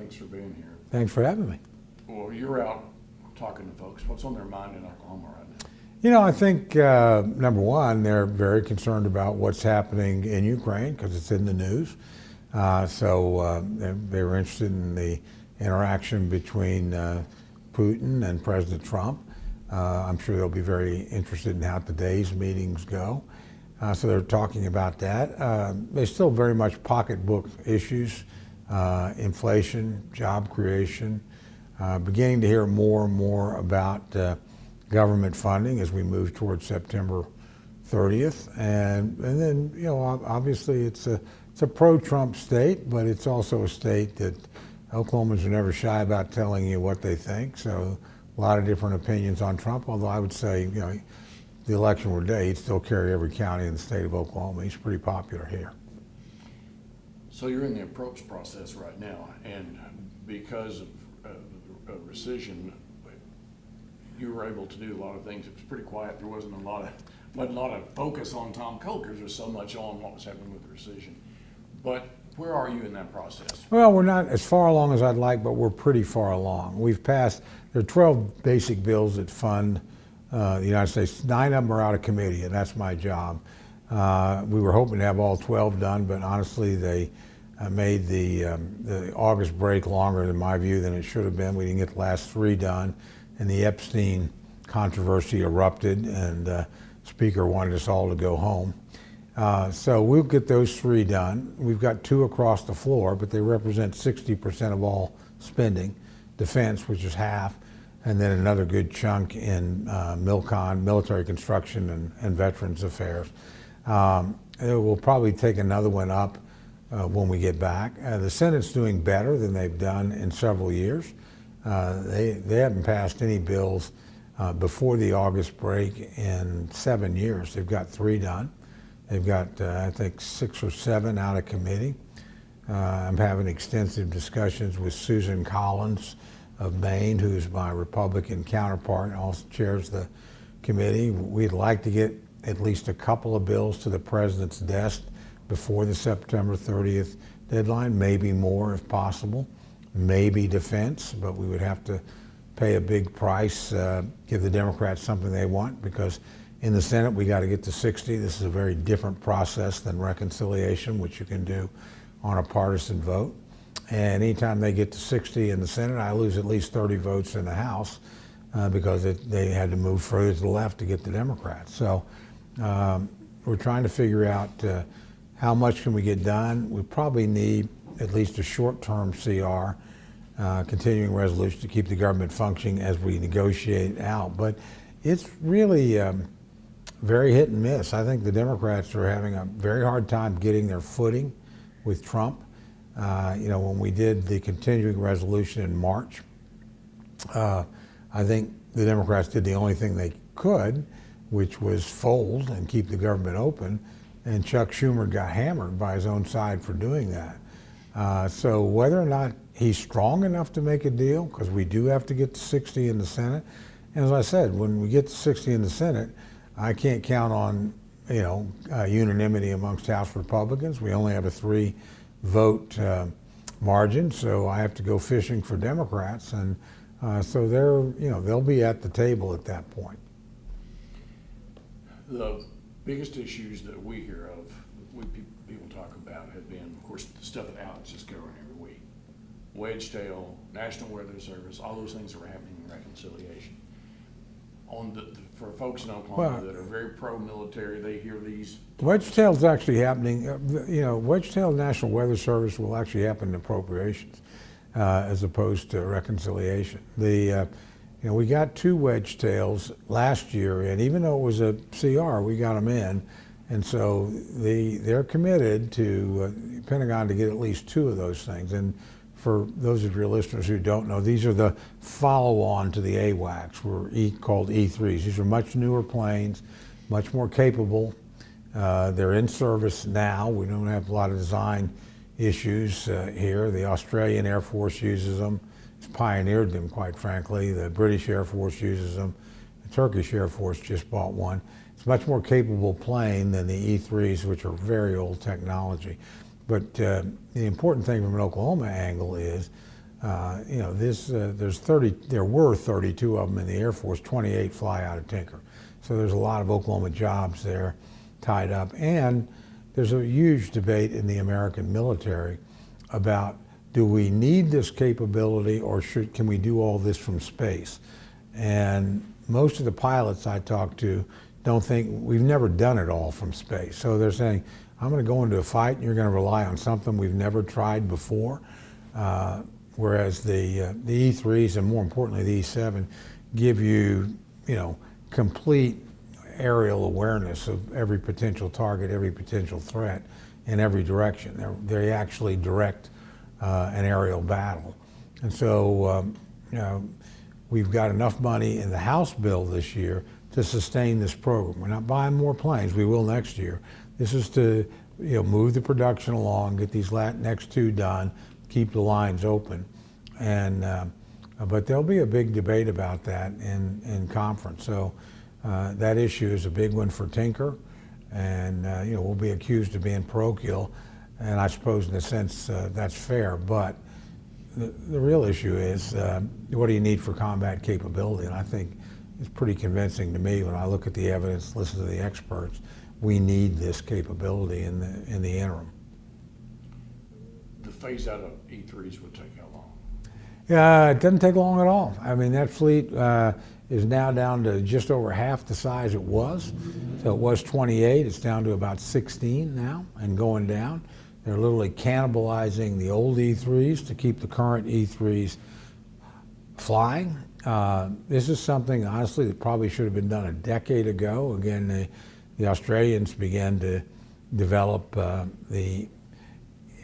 Thanks for being here. Thanks for having me. Well, you're out talking to folks. What's on their mind in Oklahoma right now? You know, I think, number one, they're very concerned about what's happening in Ukraine because it's in the news. They were interested in the interaction between Putin and President Trump. I'm sure they'll be very interested in how today's meetings go. So they're talking about that. There's still very much pocketbook issues, inflation, job creation, beginning to hear more and more about government funding as we move towards September 30th. And then, you know, obviously it's a pro-Trump state, but it's also a state that Oklahomans are never shy about telling you what they think. So a lot of different opinions on Trump, although I would say, you know, the election were today, he'd still carry every county in the state of Oklahoma. He's pretty popular here. So you're in the approach process right now, and because of rescission, you were able to do a lot of things. It was pretty quiet. There wasn't a lot of focus on Tom Cole because there's so much on what was happening with the rescission. But where are you in that process? Well, we're not as far along as I'd like, but we're pretty far along. We've passed, there are 12 basic bills that fund the United States. 9 of them are out of committee, and that's my job. We were hoping to have all 12 done, but honestly, they made the August break longer, in my view, than it should have been. We didn't get the last 3 done, and the Epstein controversy erupted, and the Speaker wanted us all to go home. So we'll get those 3 done. We've got 2 across the floor, but they represent 60% of all spending. Defense, which is half, and then another good chunk in MILCON, military construction and veterans affairs. We'll probably take another one up when we get back. The Senate's doing better than they've done in several years. They haven't passed any bills before the August break in 7 years. They've got 3 done. They've got, I think, 6 or 7 out of committee. I'm having extensive discussions with Susan Collins of Maine, who's my Republican counterpart and also chairs the committee. We'd like to get at least a couple of bills to the president's desk before the September 30th deadline, maybe more if possible, maybe defense, but we would have to pay a big price, give the Democrats something they want, because in the Senate we got to get to 60. This is a very different process than reconciliation, which you can do on a partisan vote. And anytime they get to 60 in the Senate, I lose at least 30 votes in the House because they had to move further to the left to get the Democrats. So we're trying to figure out how much can we get done. We probably need at least a short-term CR, continuing resolution to keep the government functioning as we negotiate out. But it's really very hit and miss. I think the Democrats are having a very hard time getting their footing with Trump. You know, when we did the continuing resolution in March, I think the Democrats did the only thing they could, which was fold and keep the government open, and Chuck Schumer got hammered by his own side for doing that. So whether or not he's strong enough to make a deal, because we do have to get to 60 in the Senate, and as I said, when we get to 60 in the Senate, I can't count on, you know, unanimity amongst House Republicans. We only have a 3-vote margin, so I have to go fishing for Democrats, and so they'll be at the table at that point. The biggest issues that we hear of, people talk about, have been, of course, the stuff that Alex is covering every week. Wedgetail, National Weather Service, all those things that were happening in reconciliation. For folks in Oklahoma that are very pro-military, they hear these. Wedgetail's actually happening. You know, Wedgetail National Weather Service will actually happen in appropriations as opposed to reconciliation. You know, we got 2 wedgetails last year, and even though it was a CR, we got them in, and so they're committed to Pentagon to get at least 2 of those things. And for those of your listeners who don't know, these are the follow-on to the AWACS, called E3s. These are much newer planes, much more capable. They're in service now. We don't have a lot of design issues here. The Australian Air Force uses them. It's pioneered them, quite frankly. The British Air Force uses them. The Turkish Air Force just bought one. It's a much more capable plane than the E3s, which are very old technology. But the important thing from an Oklahoma angle is There were 32 of them in the Air Force, 28 fly out of Tinker. So there's a lot of Oklahoma jobs there tied up. And there's a huge debate in the American military about, do we need this capability, or can we do all this from space? And most of the pilots I talk to don't think, we've never done it all from space. So they're saying, I'm going to go into a fight and you're going to rely on something we've never tried before. Whereas the E3s, and more importantly the E7, give you, complete aerial awareness of every potential target, every potential threat in every direction. They actually direct an aerial battle. And so, we've got enough money in the House bill this year to sustain this program. We're not buying more planes. We will next year. This is to, move the production along, get these next two done, keep the lines open. And but there'll be a big debate about that in conference. So that issue is a big one for Tinker, and we'll be accused of being parochial, and I suppose in a sense that's fair. But the real issue is, what do you need for combat capability? And I think it's pretty convincing to me when I look at the evidence, listen to the experts. We need this capability in the interim. The phase out of E3s would take how long? Yeah, it doesn't take long at all. I mean, that fleet is now down to just over half the size it was. So it was 28, it's down to about 16 now and going down. They're literally cannibalizing the old E3s to keep the current E3s flying. This is something, honestly, that probably should have been done a decade ago. Again, the Australians began to develop the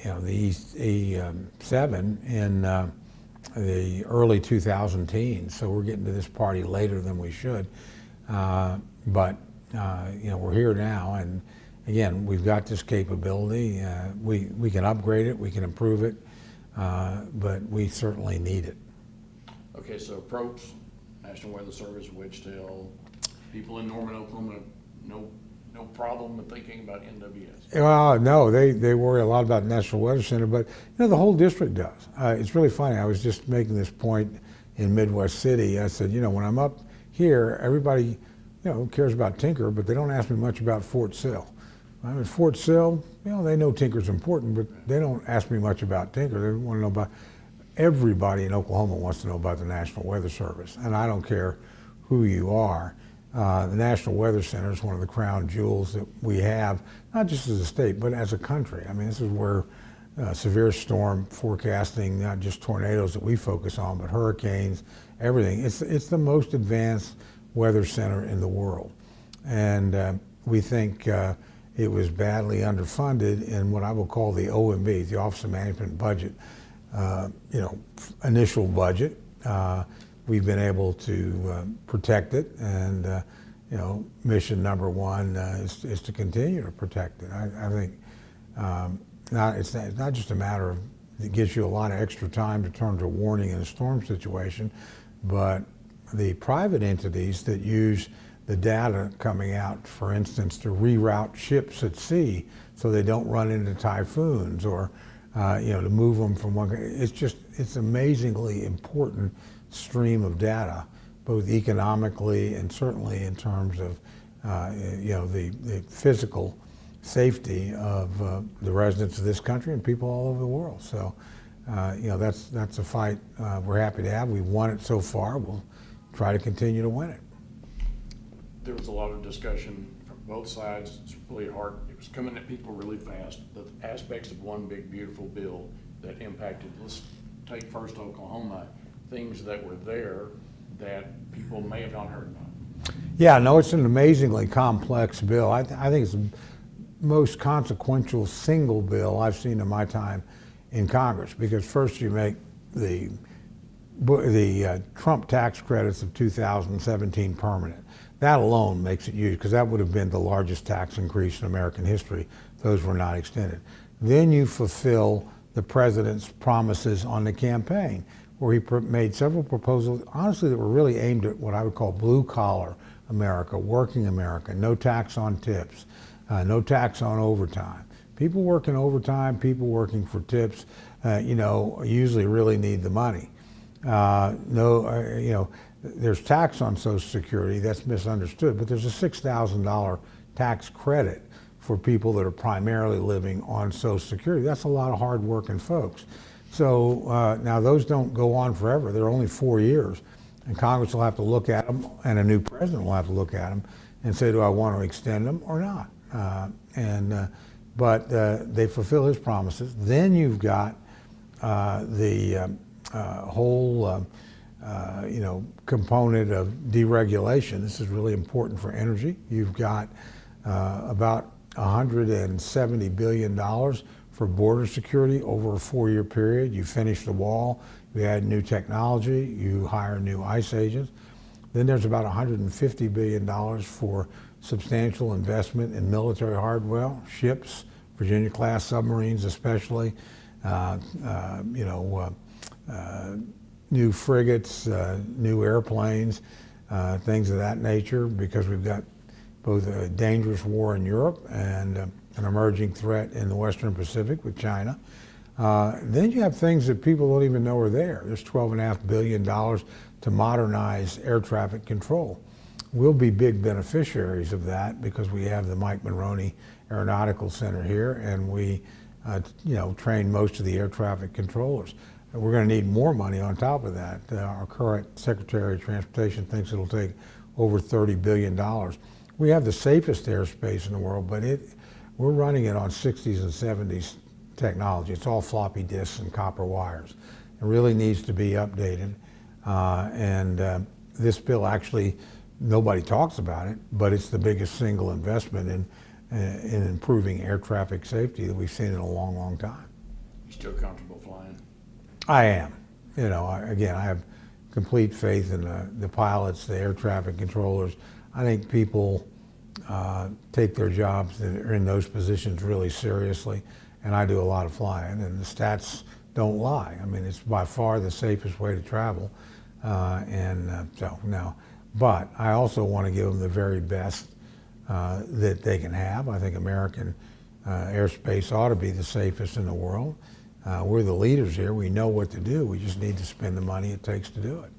E7 in the early 2000 teens, so we're getting to this party later than we should. But we're here now, and again, we've got this capability. We can upgrade it, we can improve it, but we certainly need it. Okay, so approach, National Weather Service, Wedgetail, people in Norman, Oklahoma, no problem with thinking about NWS? Well, no, they worry a lot about National Weather Center, but the whole district does. It's really funny. I was just making this point in Midwest City. I said, when I'm up here, everybody, cares about Tinker, but they don't ask me much about Fort Sill. I'm at Fort Sill, they know Tinker's important, but they don't ask me much about Tinker. They want to know about, everybody in Oklahoma wants to know about the National Weather Service, and I don't care who you are. The National Weather Center is one of the crown jewels that we have, not just as a state, but as a country. I mean, this is where severe storm forecasting, not just tornadoes that we focus on, but hurricanes, everything. It's the most advanced weather center in the world. And we think it was badly underfunded in what I will call the OMB, the Office of Management Budget, initial budget. We've been able to protect it, and mission number one is to continue to protect it. I think it's not just a matter of it gives you a lot of extra time to turn to warning in a storm situation, but the private entities that use the data coming out, for instance, to reroute ships at sea so they don't run into typhoons, or to move them from one. It's amazingly important stream of data, both economically and certainly in terms of the physical safety of the residents of this country and people all over the world. So that's a fight we're happy to have. We've won it so far. We'll try to continue to win it. There was a lot of discussion from both sides. It's really hard. It was coming at people really fast. The aspects of one big beautiful bill that impacted, let's take first Oklahoma, things that were there that people may have not heard about. Yeah, no, it's an amazingly complex bill. I think it's the most consequential single bill I've seen in my time in Congress, because first you make the Trump tax credits of 2017 permanent. That alone makes it huge, because that would have been the largest tax increase in American history. Those were not extended. Then you fulfill the president's promises on the campaign, where he made several proposals, honestly, that were really aimed at what I would call blue-collar America, working America, no tax on tips, no tax on overtime, People working overtime, people working for tips, usually really need the money. There's tax on Social Security, that's misunderstood, but there's a $6,000 tax credit for people that are primarily living on Social Security. That's a lot of hard-working folks. So now those don't go on forever. They're only 4 years, and Congress will have to look at them, and a new president will have to look at them and say, do I want to extend them or not? But they fulfill his promises. Then you've got the whole component of deregulation. This is really important for energy. You've got about $170 billion for border security over a 4-year period. You finish the wall, you add new technology, you hire new ICE agents. Then there's about $150 billion for substantial investment in military hardware, ships, Virginia-class submarines especially, new frigates, new airplanes, things of that nature, because we've got both a dangerous war in Europe and an emerging threat in the Western Pacific with China. Then you have things that people don't even know are there. There's $12.5 billion to modernize air traffic control. We'll be big beneficiaries of that because we have the Mike Monroney Aeronautical Center here, and we train most of the air traffic controllers. We're going to need more money on top of that. Our current Secretary of Transportation thinks it'll take over $30 billion. We have the safest airspace in the world, but we're running it on 60s and 70s technology. It's all floppy disks and copper wires. It really needs to be updated. This bill actually, nobody talks about it, but it's the biggest single investment in improving air traffic safety that we've seen in a long, long time. You still comfortable flying? I am. I have complete faith in the pilots, the air traffic controllers. I think people take their jobs that are in those positions really seriously, and I do a lot of flying, and the stats don't lie. I mean, it's by far the safest way to travel, but I also want to give them the very best that they can have. I think American airspace ought to be the safest in the world. We're the leaders here. We know what to do. We just need to spend the money it takes to do it.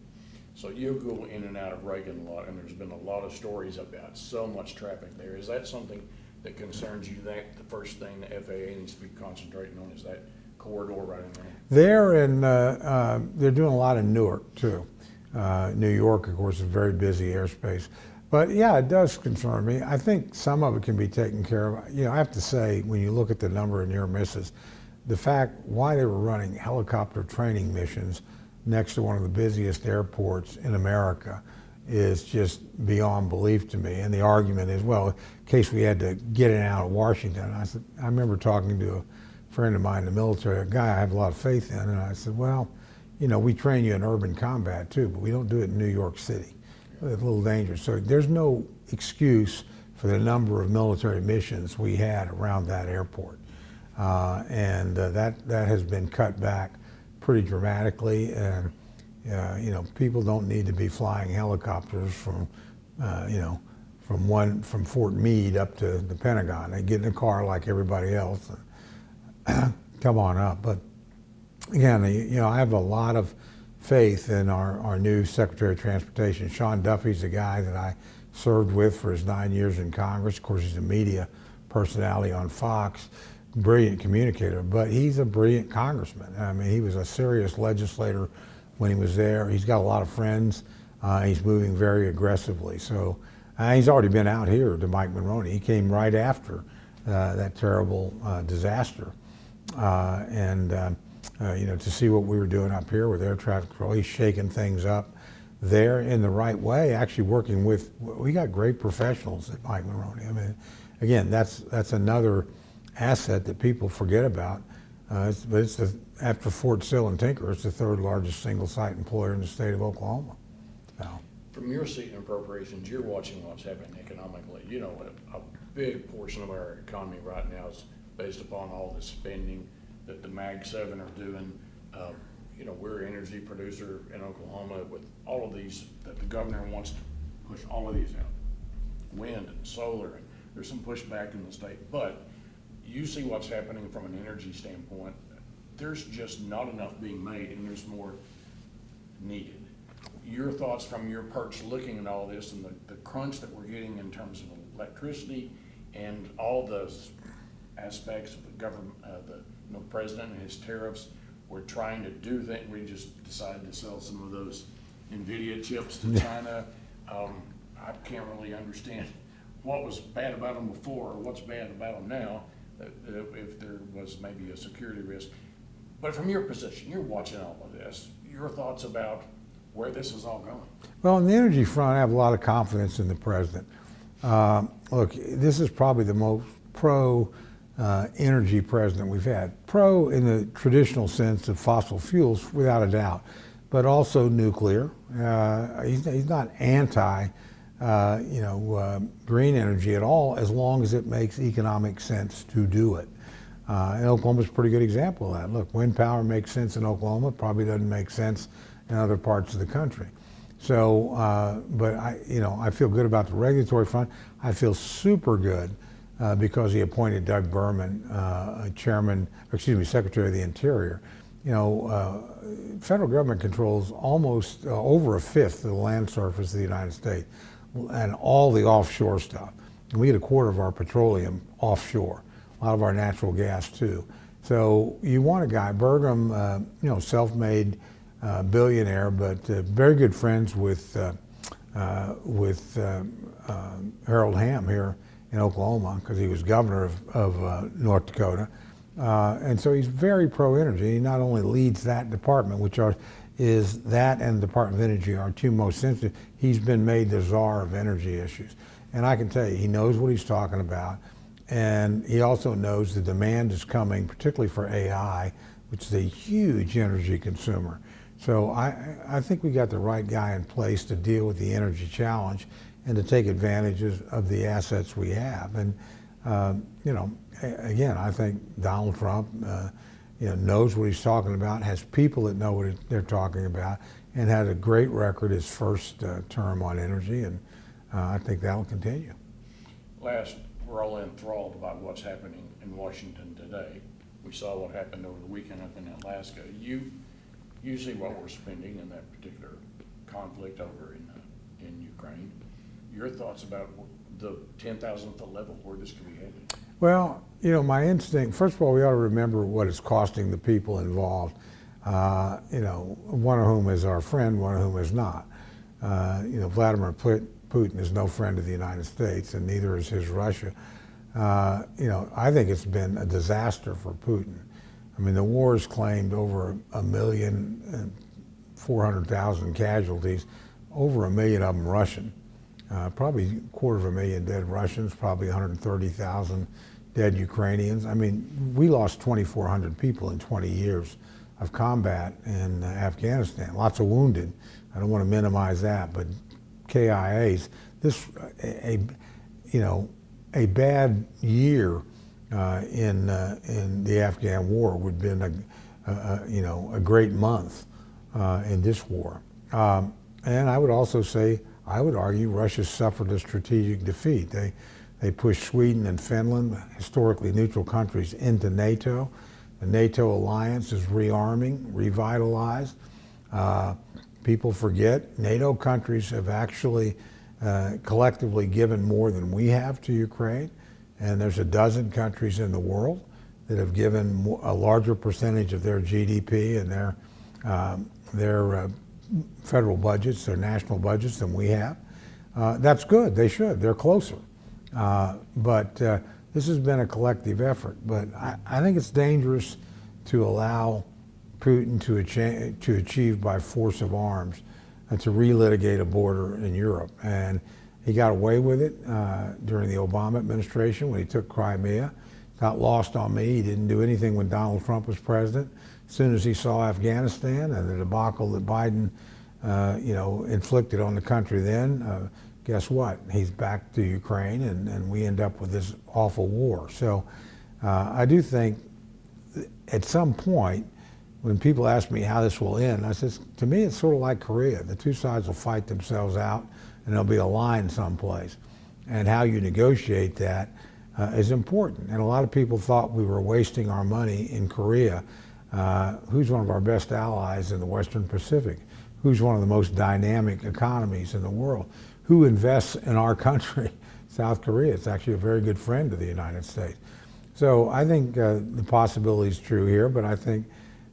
So you go in and out of Reagan a lot, and there's been a lot of stories about so much traffic there. Is that something that concerns you? That the first thing the FAA needs to be concentrating on is that corridor right in there? They're doing a lot in Newark too. New York, of course, is very busy airspace. But yeah, it does concern me. I think some of it can be taken care of. I have to say, when you look at the number of near misses, the fact why they were running helicopter training missions next to one of the busiest airports in America is just beyond belief to me. And the argument is, well, in case we had to get in and out of Washington. I remember talking to a friend of mine in the military, a guy I have a lot of faith in, and I said, well, we train you in urban combat too, but we don't do it in New York City. It's a little dangerous. So there's no excuse for the number of military missions we had around that airport. That has been cut back pretty dramatically, and people don't need to be flying helicopters from Fort Meade up to the Pentagon. They get in a car like everybody else and come on up. But again, I have a lot of faith in our new Secretary of Transportation. Sean Duffy's a guy that I served with for his 9 years in Congress. Of course, he's a media personality on Fox. Brilliant communicator, but he's a brilliant congressman. I mean, he was a serious legislator when he was there. He's got a lot of friends. He's moving very aggressively. So he's already been out here to Mike Monroney. He came right after that terrible disaster. To see what we were doing up here with air traffic control, he's shaking things up there in the right way, actually working with, we got great professionals at Mike Monroney. I mean, again, that's another asset that people forget about. After Fort Sill and Tinker, it's the third largest single site employer in the state of Oklahoma. So. From your seat in appropriations, you're watching what's happening economically. A big portion of our economy right now is based upon all the spending that the Mag 7 are doing. We're an energy producer in Oklahoma with all of these that the governor wants to push all of these out. Wind and solar, and there's some pushback in the state, but you see what's happening from an energy standpoint. There's just not enough being made, and there's more needed. Your thoughts from your perch looking at all this and the crunch that we're getting in terms of electricity and all those aspects of the government, the president and his tariffs. We're trying to do things. We just decided to sell some of those NVIDIA chips to China. I can't really understand what was bad about them before or what's bad about them now, if there was maybe a security risk. But from your position, you're watching all of this, your thoughts about where this is all going? Well, on the energy front, I have a lot of confidence in the president. Look, this is probably the most pro-energy president we've had. Pro in the traditional sense of fossil fuels, without a doubt, but also nuclear. He's not anti, green energy at all, as long as it makes economic sense to do it. And Oklahoma's a pretty good example of that. Look, wind power makes sense in Oklahoma, probably doesn't make sense in other parts of the country. So, but I feel good about the regulatory front. I feel super good because he appointed Doug Berman, Secretary of the Interior. Federal government controls almost over a fifth of the land surface of the United States and all the offshore stuff. And we get a quarter of our petroleum offshore, a lot of our natural gas too. So you want a guy, Burgum, self-made billionaire, but very good friends with Harold Hamm here in Oklahoma because he was governor of North Dakota. And so he's very pro-energy. He not only leads that department, is that and the Department of Energy are two most sensitive. He's been made the czar of energy issues. And I can tell you, he knows what he's talking about. And he also knows the demand is coming, particularly for AI, which is a huge energy consumer. So I think we got the right guy in place to deal with the energy challenge and to take advantages of the assets we have. And, again, I think Donald Trump, knows what he's talking about, has people that know what they're talking about, and had a great record his first term on energy, and I think that'll continue. Last, we're all enthralled by what's happening in Washington today. We saw what happened over the weekend up in Alaska. You see what we're spending in that particular conflict over in Ukraine. Your thoughts about the 10,000th level, where this could be headed? Well, my instinct, first of all, we ought to remember what it's costing the people involved, one of whom is our friend, one of whom is not. Vladimir Putin is no friend of the United States, and neither is his Russia. I think it's been a disaster for Putin. I mean, the war's claimed over 1,400,000 casualties, over 1 million of them Russian. Probably 250,000 dead Russians, probably 130,000 dead Ukrainians. I mean, we lost 2,400 people in 20 years of combat in Afghanistan. Lots of wounded. I don't want to minimize that, but KIAs. A bad year in the Afghan war would have been a great month in this war. And I would also say, I would argue Russia suffered a strategic defeat. They pushed Sweden and Finland, historically neutral countries, into NATO. The NATO alliance is rearming, revitalized. People forget NATO countries have actually collectively given more than we have to Ukraine. And there's a dozen countries in the world that have given a larger percentage of their GDP and their federal budgets, their national budgets than we have. That's good, they should, they're closer. But this has been a collective effort. But I think it's dangerous to allow Putin to achieve by force of arms and to relitigate a border in Europe. And he got away with it during the Obama administration when he took Crimea. Got lost on me. He didn't do anything when Donald Trump was president. As soon as he saw Afghanistan and the debacle that Biden, inflicted on the country then, guess what? He's back to Ukraine, and we end up with this awful war. So I do think at some point, when people ask me how this will end, I said, to me, it's sort of like Korea. The two sides will fight themselves out, and there'll be a line someplace. And how you negotiate that is important. And a lot of people thought we were wasting our money in Korea, who's one of our best allies in the Western Pacific, who's one of the most dynamic economies in the world, who invests in our country. South Korea is actually a very good friend of the United States. So I think the possibility is true here, but I think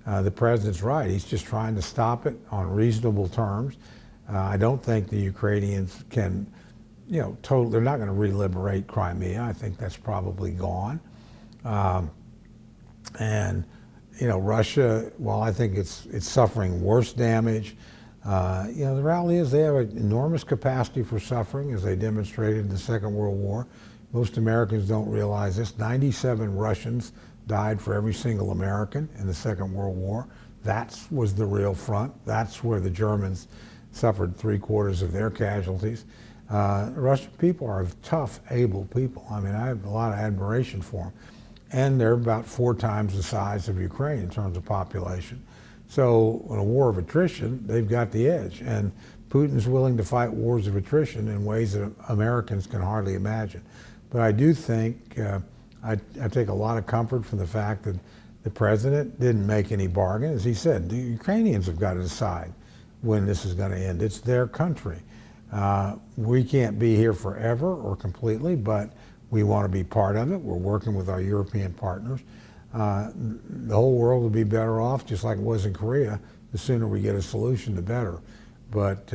the president's right. He's just trying to stop it on reasonable terms. I don't think the Ukrainians can, they're not going to re-liberate Crimea. I think that's probably gone. And Russia, while I think it's suffering worse damage, the reality is they have an enormous capacity for suffering, as they demonstrated in the Second World War. Most Americans don't realize this. 97 Russians died for every single American in the Second World War. That was the real front. That's where the Germans suffered 3/4 of their casualties. Russian people are tough, able people. I mean, I have a lot of admiration for them. And they're about 4 times the size of Ukraine in terms of population. So in a war of attrition, they've got the edge. And Putin's willing to fight wars of attrition in ways that Americans can hardly imagine. But I do think, I take a lot of comfort from the fact that the president didn't make any bargain. As he said, the Ukrainians have got to decide when this is going to end. It's their country. We can't be here forever or completely, but we want to be part of it. We're working with our European partners. The whole world will be better off, just like it was in Korea. The sooner we get a solution, the better. But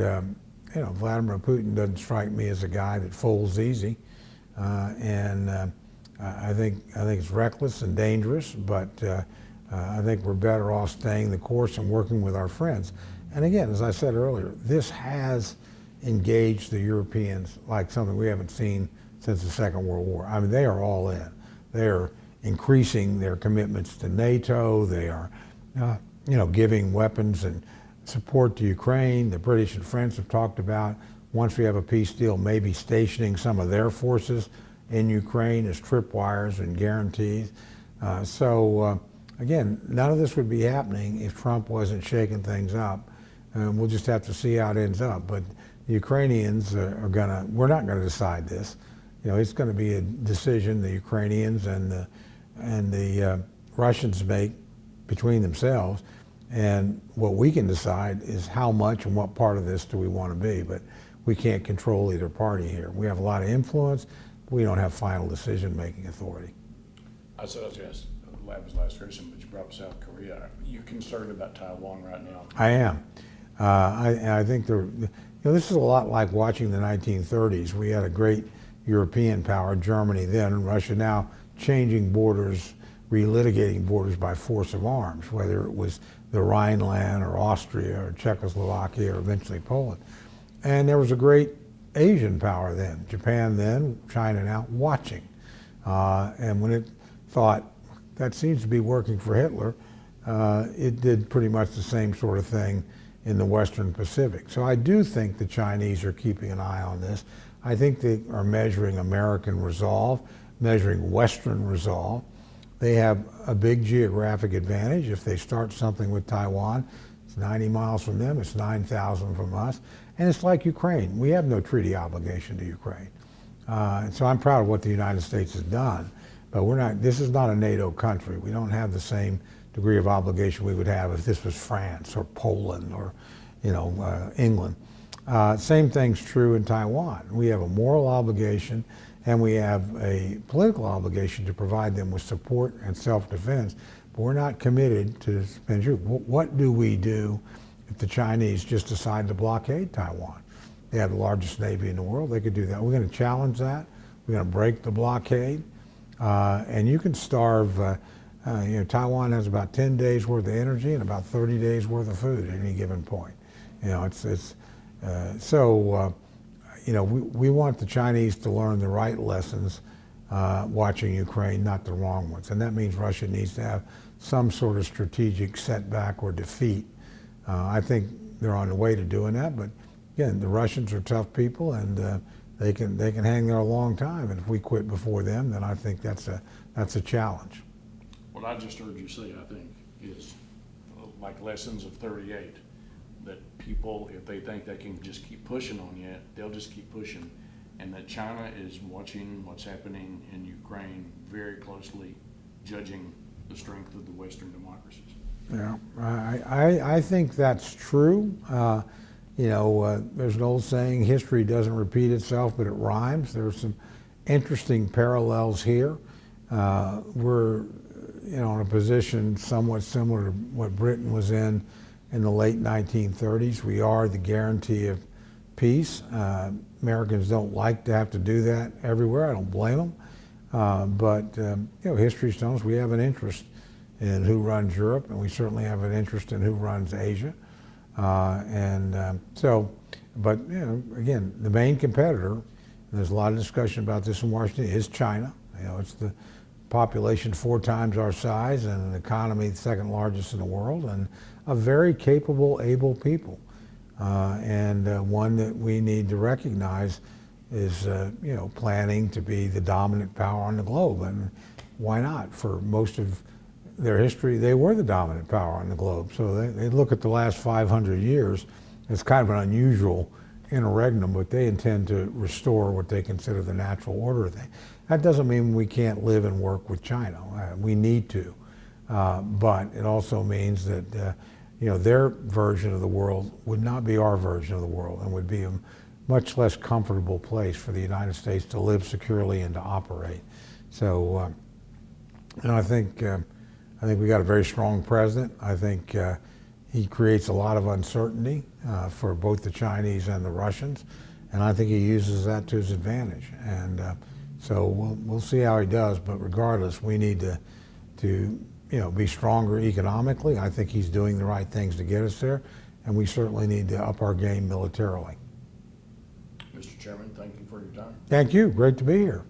Vladimir Putin doesn't strike me as a guy that folds easy, and I think it's reckless and dangerous. But I think we're better off staying the course and working with our friends. And again, as I said earlier, this has engaged the Europeans like something we haven't seen since the Second World War. I mean, they are all in. They are increasing their commitments to NATO. They are, giving weapons and support to Ukraine. The British and French have talked about, once we have a peace deal, maybe stationing some of their forces in Ukraine as tripwires and guarantees. Again, none of this would be happening if Trump wasn't shaking things up. We'll just have to see how it ends up. But the Ukrainians we're not gonna decide this. It's gonna be a decision the Ukrainians and the Russians make between themselves. And what we can decide is how much and what part of this do we want to be. But we can't control either party here. We have a lot of influence. We don't have final decision-making authority. I said I was going to ask Lab's last question, but you brought up South Korea. Are you concerned about Taiwan right now? I am. I think this is a lot like watching the 1930s. We had a great European power, Germany then, and Russia now, changing borders, relitigating borders by force of arms, whether it was the Rhineland or Austria or Czechoslovakia or eventually Poland. And there was a great Asian power then, Japan then, China now, watching. And when it thought, that seems to be working for Hitler, it did pretty much the same sort of thing in the Western Pacific. So I do think the Chinese are keeping an eye on this. I think they are measuring American resolve, measuring Western resolve. They have a big geographic advantage. If they start something with Taiwan, it's 90 miles from them, it's 9,000 from us. And it's like Ukraine. We have no treaty obligation to Ukraine. And so I'm proud of what the United States has done, but this is not a NATO country. We don't have the same degree of obligation we would have if this was France or Poland or, England. Same thing's true in Taiwan. We have a moral obligation and we have a political obligation to provide them with support and self-defense, but we're not committed to spend troops. What do we do if the Chinese just decide to blockade Taiwan? They have the largest Navy in the world. They could do that. We're going to challenge that. We're going to break the blockade. And you can starve, Taiwan has about 10 days worth of energy and about 30 days worth of food at any given point. We want the Chinese to learn the right lessons watching Ukraine, not the wrong ones. And that means Russia needs to have some sort of strategic setback or defeat. I think they're on the way to doing that, but again, the Russians are tough people and they can hang there a long time. And if we quit before them, then I think that's a challenge. What I just heard you say, I think, is like lessons of 38. That people, if they think they can just keep pushing on you, they'll just keep pushing. and that China is watching what's happening in Ukraine very closely, judging the strength of the Western democracies. Yeah, I think that's true. There's an old saying, history doesn't repeat itself, but it rhymes. There's some interesting parallels here. We're, in a position somewhat similar to what Britain was in the late 1930s. We are the guarantee of peace. Americans don't like to have to do that everywhere. I don't blame them. But history shows we have an interest in who runs Europe, and we certainly have an interest in who runs Asia. But again, the main competitor, and there's a lot of discussion about this in Washington, is China. It's the population 4 times our size and an economy the second largest in the world, and a very capable, able people. One that we need to recognize is, planning to be the dominant power on the globe. And why not? For most of their history, they were the dominant power on the globe. So they look at the last 500 years as kind of an unusual interregnum, but they intend to restore what they consider the natural order of things. That doesn't mean we can't live and work with China. We need to. But it also means that their version of the world would not be our version of the world, and would be a much less comfortable place for the United States to live securely and to operate. So, I think we got a very strong president. I think he creates a lot of uncertainty for both the Chinese and the Russians, and I think he uses that to his advantage. And so we'll see how he does. But regardless, we need to be stronger economically. I think he's doing the right things to get us there, and we certainly need to up our game militarily. Mr. Chairman, thank you for your time. Thank you. Great to be here.